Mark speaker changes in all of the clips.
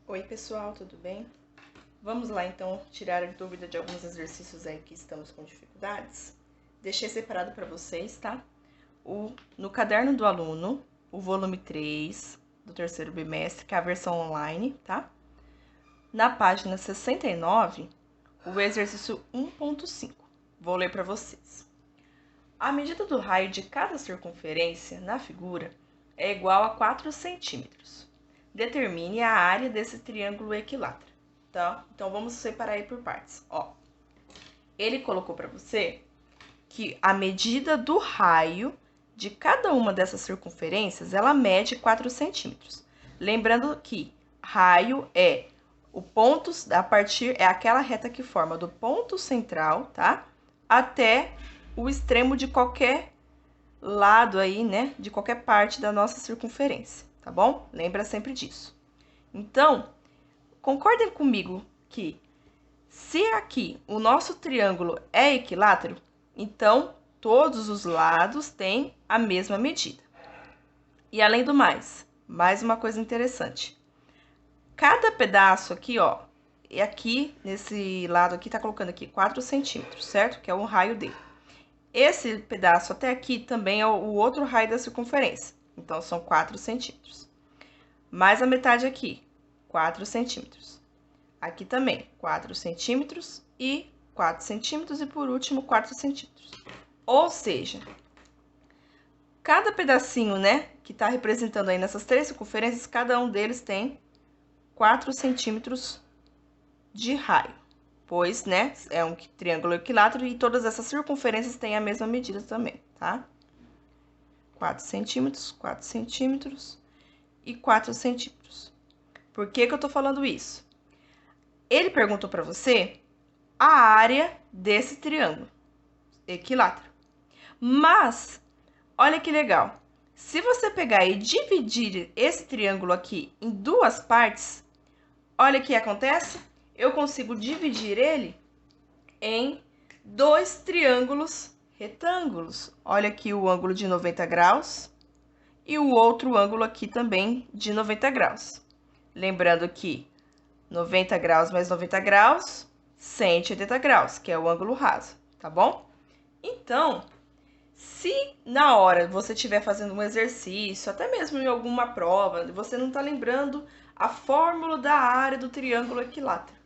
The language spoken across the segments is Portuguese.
Speaker 1: Oi pessoal, tudo bem? Vamos lá então tirar a dúvida de alguns exercícios aí que estamos com dificuldades. Deixei separado para vocês, tá? No caderno do aluno, o volume 3 do terceiro bimestre, que é a versão online, tá? Na página 69, o exercício 1.5. Vou ler para vocês. A medida do raio de cada circunferência na figura é igual a 4 centímetros. Determine a área desse triângulo equilátero. Tá? Então, vamos separar aí por partes. Ó, ele colocou para você que a medida do raio de cada uma dessas circunferências, ela mede 4 centímetros. Lembrando que raio é o ponto, é aquela reta que forma do ponto central, tá? Até o extremo de qualquer lado aí, né? De qualquer parte da nossa circunferência, tá bom? Lembra sempre disso. Então, concordem comigo que se aqui o nosso triângulo é equilátero, então todos os lados têm a mesma medida. E além do mais uma coisa interessante. Cada pedaço aqui, ó, e aqui nesse lado aqui tá colocando aqui 4 centímetros, certo? Que é o raio dele. Esse pedaço até aqui também é o outro raio da circunferência. Então, são 4 centímetros. Mais a metade aqui, 4 centímetros. Aqui também, 4 centímetros e 4 centímetros e, por último, 4 centímetros. Ou seja, cada pedacinho, né, que está representando aí nessas três circunferências, cada um deles tem 4 centímetros de raio. Pois, né, é um triângulo equilátero e todas essas circunferências têm a mesma medida também, tá? 4 centímetros e 4 centímetros. Por que que eu tô falando isso? Ele perguntou para você a área desse triângulo equilátero. Mas, olha que legal. Se você pegar e dividir esse triângulo aqui em duas partes, olha o que acontece. Eu consigo dividir ele em dois triângulos retângulos. Olha aqui o ângulo de 90 graus e o outro ângulo aqui também de 90 graus. Lembrando que 90 graus mais 90 graus, 180 graus, que é o ângulo raso, tá bom? Então, se na hora você estiver fazendo um exercício, até mesmo em alguma prova, você não está lembrando a fórmula da área do triângulo equilátero.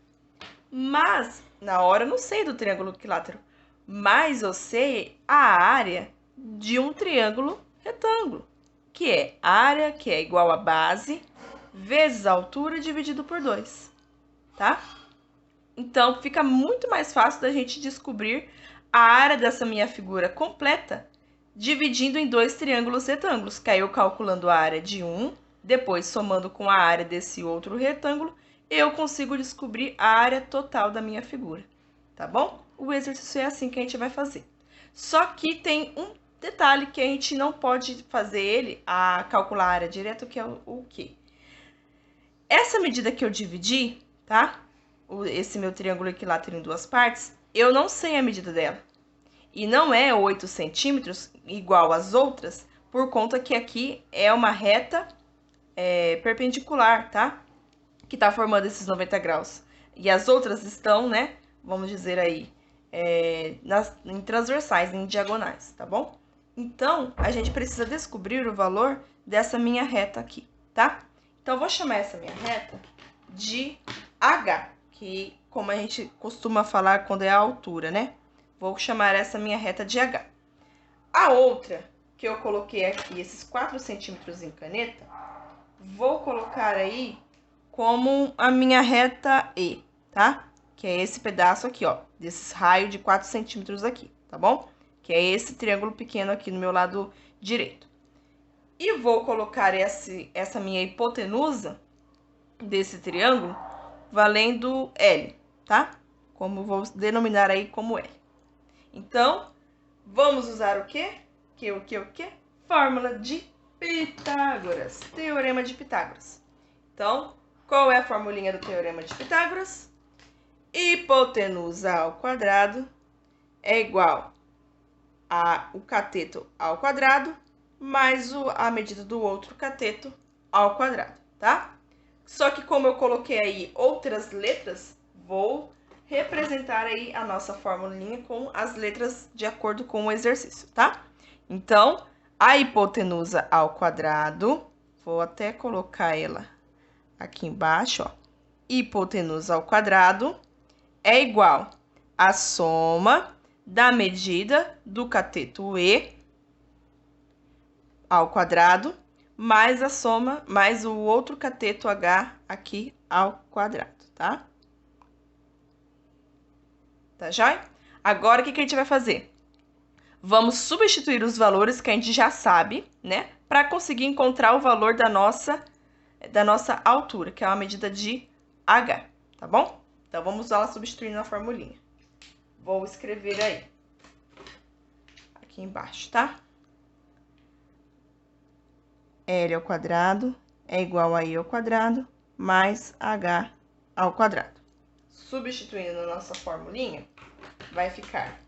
Speaker 1: Mas, na hora eu não sei do triângulo equilátero, mas eu sei a área de um triângulo retângulo, que é área que é igual a base vezes a altura dividido por 2, tá? Então, fica muito mais fácil da gente descobrir a área dessa minha figura completa dividindo em dois triângulos retângulos, que aí eu calculando a área de um, depois somando com a área desse outro retângulo, eu consigo descobrir a área total da minha figura, tá bom? O exercício é assim que a gente vai fazer. Só que tem um detalhe que a gente não pode fazer ele, a calcular a área direta, que é o quê? Essa medida que eu dividi, tá? Esse meu triângulo equilátero em duas partes, eu não sei a medida dela. E não é 8 centímetros igual às outras, por conta que aqui é uma reta perpendicular, tá? Que tá formando esses 90 graus. E as outras estão, né, vamos dizer aí, em transversais, em diagonais, tá bom? Então, a gente precisa descobrir o valor dessa minha reta aqui, tá? Então, eu vou chamar essa minha reta de H, que como a gente costuma falar quando é a altura, né? Vou chamar essa minha reta de H. A outra, que eu coloquei aqui, esses 4 centímetros em caneta, vou colocar aí como a minha reta E, tá? Que é esse pedaço aqui, ó, desses raios de 4 centímetros aqui, tá bom? Que é esse triângulo pequeno aqui no meu lado direito. E vou colocar essa minha hipotenusa desse triângulo valendo L, tá? Como vou denominar aí como L. Então, vamos usar o quê? O quê? Fórmula de Pitágoras. Teorema de Pitágoras. Então, qual é a formulinha do Teorema de Pitágoras? Hipotenusa ao quadrado é igual o cateto ao quadrado mais a medida do outro cateto ao quadrado, tá? Só que como eu coloquei aí outras letras, vou representar aí a nossa formulinha com as letras de acordo com o exercício, tá? Então, a hipotenusa ao quadrado, vou até colocar ela aqui embaixo, ó. Hipotenusa ao quadrado é igual à soma da medida do cateto E ao quadrado mais a soma, mais o outro cateto H aqui ao quadrado, tá? Tá joia? Agora, o que a gente vai fazer? Vamos substituir os valores que a gente já sabe, né? Para conseguir encontrar o valor da nossa altura, que é uma medida de H, tá bom? Então, vamos usar ela substituindo na formulinha. Vou escrever aí, aqui embaixo, tá? L ao quadrado é igual a I ao quadrado mais H ao quadrado. Substituindo na nossa formulinha, vai ficar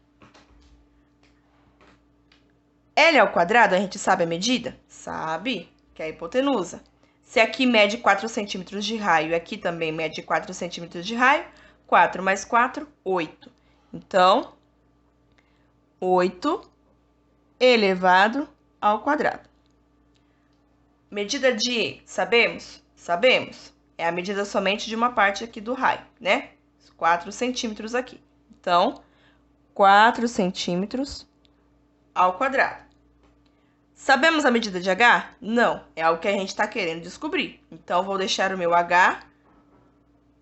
Speaker 1: L ao quadrado, a gente sabe a medida? Sabe, que é a hipotenusa. Se aqui mede 4 centímetros de raio e aqui também mede 4 centímetros de raio, 4 mais 4, 8. Então, 8 elevado ao quadrado. Medida de E, sabemos? Sabemos. É a medida somente de uma parte aqui do raio, né? 4 centímetros aqui. Então, 4 centímetros ao quadrado. Sabemos a medida de H? Não, é algo que a gente está querendo descobrir. Então, vou deixar o meu H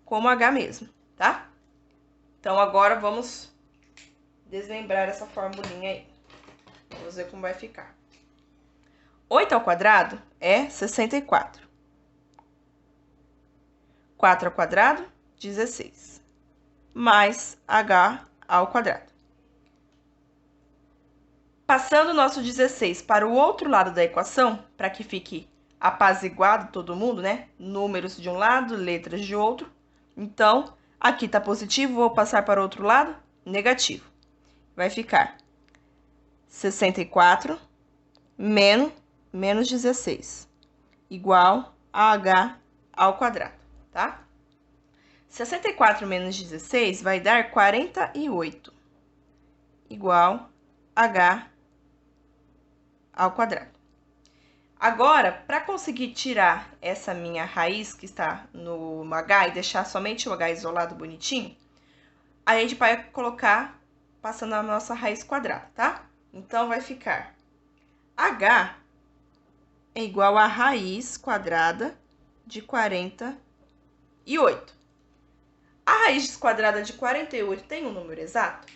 Speaker 1: como H mesmo, tá? Então, agora vamos desmembrar essa formulinha aí. Vamos ver como vai ficar. 8 ao quadrado é 64. 4 ao quadrado, 16. Mais H ao quadrado. Passando o nosso 16 para o outro lado da equação, para que fique apaziguado todo mundo, né? Números de um lado, letras de outro. Então, aqui está positivo, vou passar para o outro lado, negativo. Vai ficar 64 menos 16, igual a H ao quadrado, tá? 64 menos 16 vai dar 48, igual a H ao quadrado. Agora, para conseguir tirar essa minha raiz que está no H e deixar somente o H isolado bonitinho, a gente vai colocar passando a nossa raiz quadrada, tá? Então, vai ficar H é igual a raiz quadrada de 48. A raiz quadrada de 48 tem um número exato?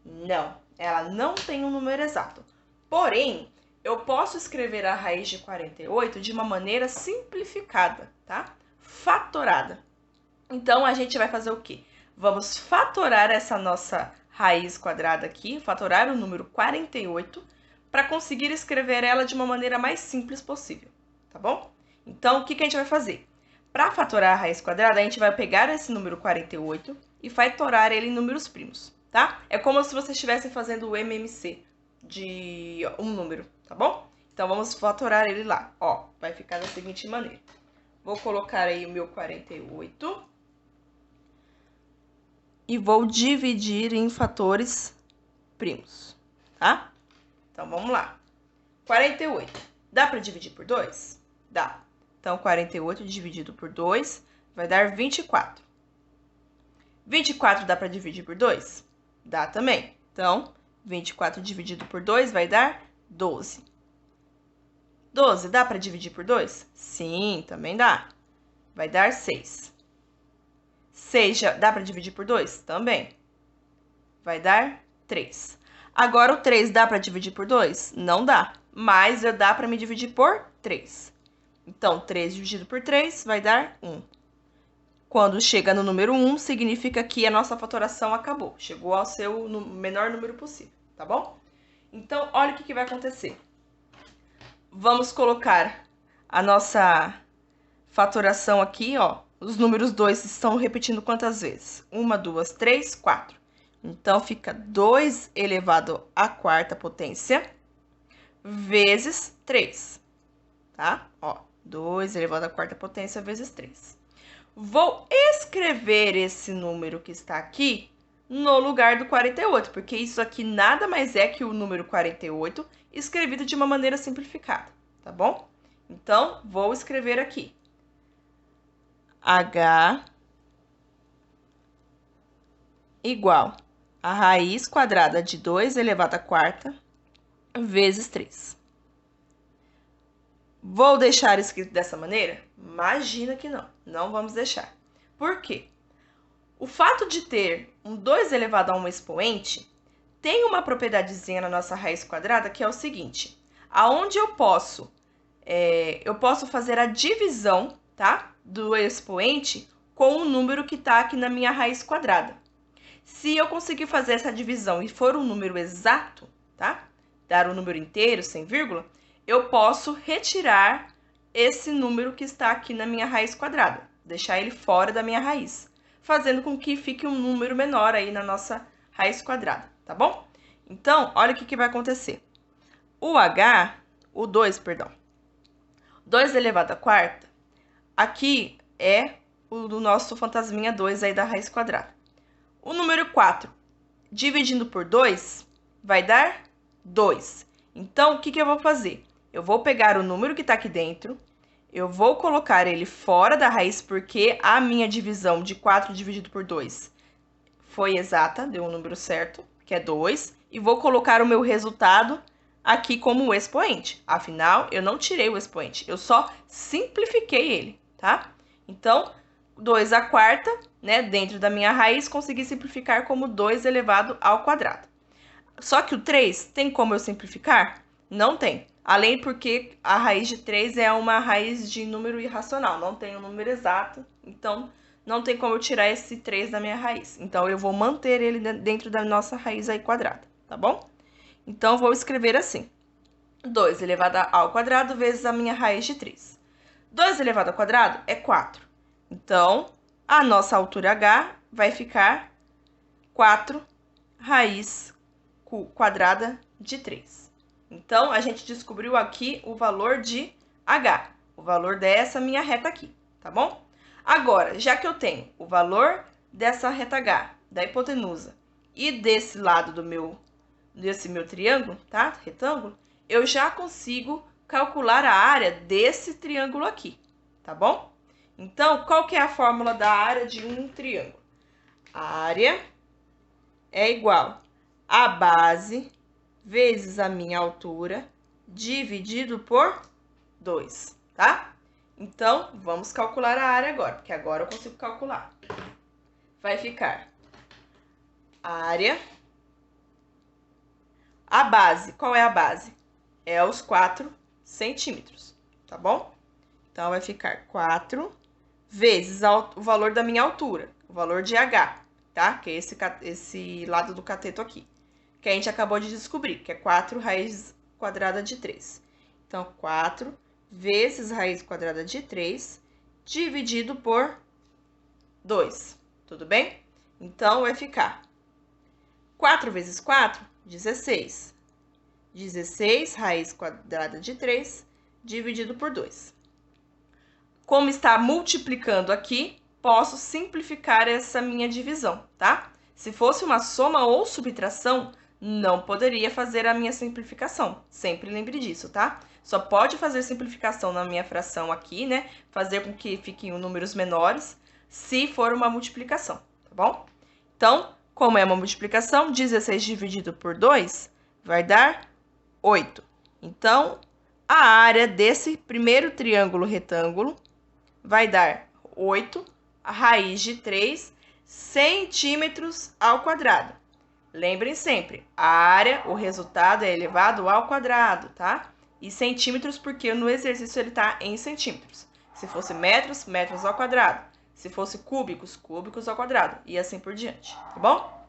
Speaker 1: Não, ela não tem um número exato. Porém, eu posso escrever a raiz de 48 de uma maneira simplificada, tá? Fatorada. Então, a gente vai fazer o quê? Vamos fatorar essa nossa raiz quadrada aqui, fatorar o número 48, para conseguir escrever ela de uma maneira mais simples possível, tá bom? Então, o que a gente vai fazer? Para fatorar a raiz quadrada, a gente vai pegar esse número 48 e fatorar ele em números primos, tá? É como se você estivesse fazendo o MMC de um número, tá bom? Então, vamos fatorar ele lá. Ó, vai ficar da seguinte maneira. Vou colocar aí o meu 48 e vou dividir em fatores primos, tá? Então, vamos lá. 48. Dá para dividir por 2? Dá. Então, 48 dividido por 2 vai dar 24. 24 dá para dividir por 2? Dá também. Então, 24 dividido por 2 vai dar 12. 12 dá para dividir por 2? Sim, também dá. Vai dar 6. 6 dá para dividir por 2? Também. Vai dar 3. Agora, o 3 dá para dividir por 2? Não dá. Mas dá para me dividir por 3. Então, 3 dividido por 3 vai dar 1. Quando chega no número 1, significa que a nossa fatoração acabou. Chegou ao seu menor número possível, tá bom? Então, olha o que vai acontecer. Vamos colocar a nossa fatoração aqui, ó. Os números 2 estão repetindo quantas vezes? 1, 2, 3, 4. Então, fica 2 elevado à quarta potência vezes 3, tá? Ó, 2 elevado à quarta potência vezes 3. vou escrever esse número que está aqui no lugar do 48, porque isso aqui nada mais é que o número 48 escrevido de uma maneira simplificada, tá bom? Então, vou escrever aqui. H igual a raiz quadrada de 2 elevado à quarta vezes 3. Vou deixar escrito dessa maneira? Imagina que não, não vamos deixar. Por quê? O fato de ter um 2 elevado a um expoente tem uma propriedadezinha na nossa raiz quadrada que é o seguinte, aonde eu posso fazer a divisão, tá, do expoente com o número que está aqui na minha raiz quadrada. Se eu conseguir fazer essa divisão e for um número exato, tá, dar um número inteiro, sem vírgula, eu posso retirar esse número que está aqui na minha raiz quadrada, deixar ele fora da minha raiz, fazendo com que fique um número menor aí na nossa raiz quadrada, tá bom? Então, olha o que vai acontecer. O 2 elevado à quarta, aqui é o do nosso fantasminha 2 aí da raiz quadrada. O número 4, dividindo por 2, vai dar 2. Então, o que eu vou fazer? Eu vou pegar o número que está aqui dentro, eu vou colocar ele fora da raiz, porque a minha divisão de 4 dividido por 2 foi exata, deu um número certo, que é 2, e vou colocar o meu resultado aqui como o expoente. Afinal, eu não tirei o expoente, eu só simplifiquei ele, tá? Então, 2 à quarta, né, dentro da minha raiz, consegui simplificar como 2 elevado ao quadrado. Só que o 3, tem como eu simplificar? Não tem. Além porque a raiz de 3 é uma raiz de número irracional, não tem um número exato, então não tem como eu tirar esse 3 da minha raiz. Então, eu vou manter ele dentro da nossa raiz aí quadrada, tá bom? Então, vou escrever assim. 2 elevado ao quadrado vezes a minha raiz de 3. 2 elevado ao quadrado é 4. Então, a nossa altura h vai ficar 4 raiz quadrada de 3. Então, a gente descobriu aqui o valor de h, o valor dessa minha reta aqui, tá bom? Agora, já que eu tenho o valor dessa reta h, da hipotenusa, e desse lado desse meu triângulo, tá? Retângulo, eu já consigo calcular a área desse triângulo aqui, tá bom? Então, qual que é a fórmula da área de um triângulo? A área é igual a base vezes a minha altura dividido por 2, tá? Então, vamos calcular a área agora, porque agora eu consigo calcular. Vai ficar a área. A base, qual é a base? É os 4 centímetros, tá bom? Então, vai ficar 4 vezes o valor da minha altura, o valor de h, tá? Que é esse lado do cateto aqui, que a gente acabou de descobrir, que é 4 raiz quadrada de 3. Então, 4 vezes raiz quadrada de 3 dividido por 2, tudo bem? Então, vai ficar 4 vezes 4, 16. 16 raiz quadrada de 3 dividido por 2. Como está multiplicando aqui, posso simplificar essa minha divisão, tá? Se fosse uma soma ou subtração, não poderia fazer a minha simplificação. Sempre lembre disso, tá? Só pode fazer simplificação na minha fração aqui, né? Fazer com que fiquem números menores, se for uma multiplicação, tá bom? Então, como é uma multiplicação, 16 dividido por 2 vai dar 8. Então, a área desse primeiro triângulo retângulo vai dar 8 raiz de 3 centímetros ao quadrado. Lembrem sempre, a área, o resultado é elevado ao quadrado, tá? E centímetros porque no exercício ele está em centímetros. Se fosse metros, metros ao quadrado. Se fosse cúbicos, cúbicos ao quadrado. E assim por diante, tá bom?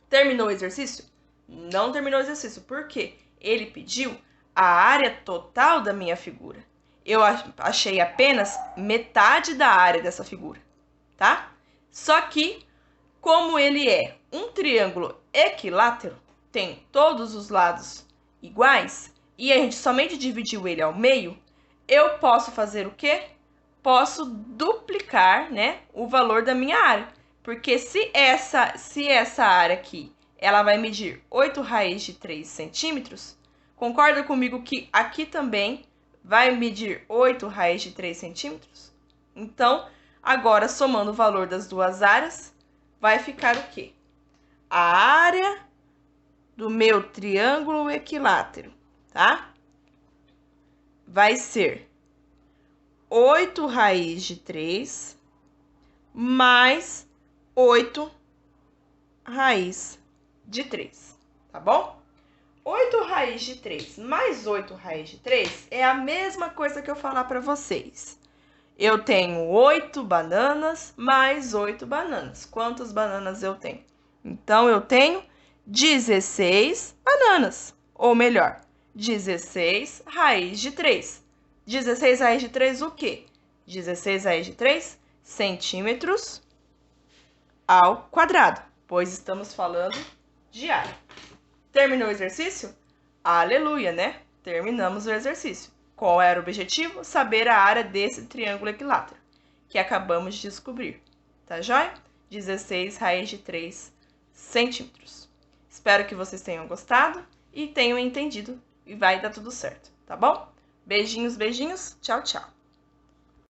Speaker 1: Terminou o exercício? Não terminou o exercício. Por quê? Ele pediu a área total da minha figura. Eu achei apenas metade da área dessa figura, tá? Só que, como ele é um triângulo equilátero, tem todos os lados iguais, e a gente somente dividiu ele ao meio, eu posso fazer o quê? posso duplicar, né, o valor da minha área. Porque se essa área aqui, ela vai medir 8 raiz de 3 centímetros, concorda comigo que aqui também vai medir 8 raiz de 3 centímetros? Então, agora, somando o valor das duas áreas, vai ficar o quê? A área do meu triângulo equilátero, tá? Vai ser 8 raiz de 3 mais 8 raiz de 3, tá bom? 8 raiz de 3 mais 8 raiz de 3 é a mesma coisa que eu falar para vocês. Eu tenho 8 bananas mais 8 bananas. Quantas bananas eu tenho? Então, eu tenho 16 bananas. Ou melhor, 16 raiz de 3. 16 raiz de 3 o quê? 16 raiz de 3 centímetros ao quadrado, pois estamos falando de área. Terminou o exercício? Aleluia, né? Terminamos o exercício. Qual era o objetivo? Saber a área desse triângulo equilátero, que acabamos de descobrir. Tá joia? 16 raiz de 3 centímetros. Espero que vocês tenham gostado e tenham entendido e vai dar tudo certo, tá bom? Beijinhos, beijinhos. Tchau, tchau.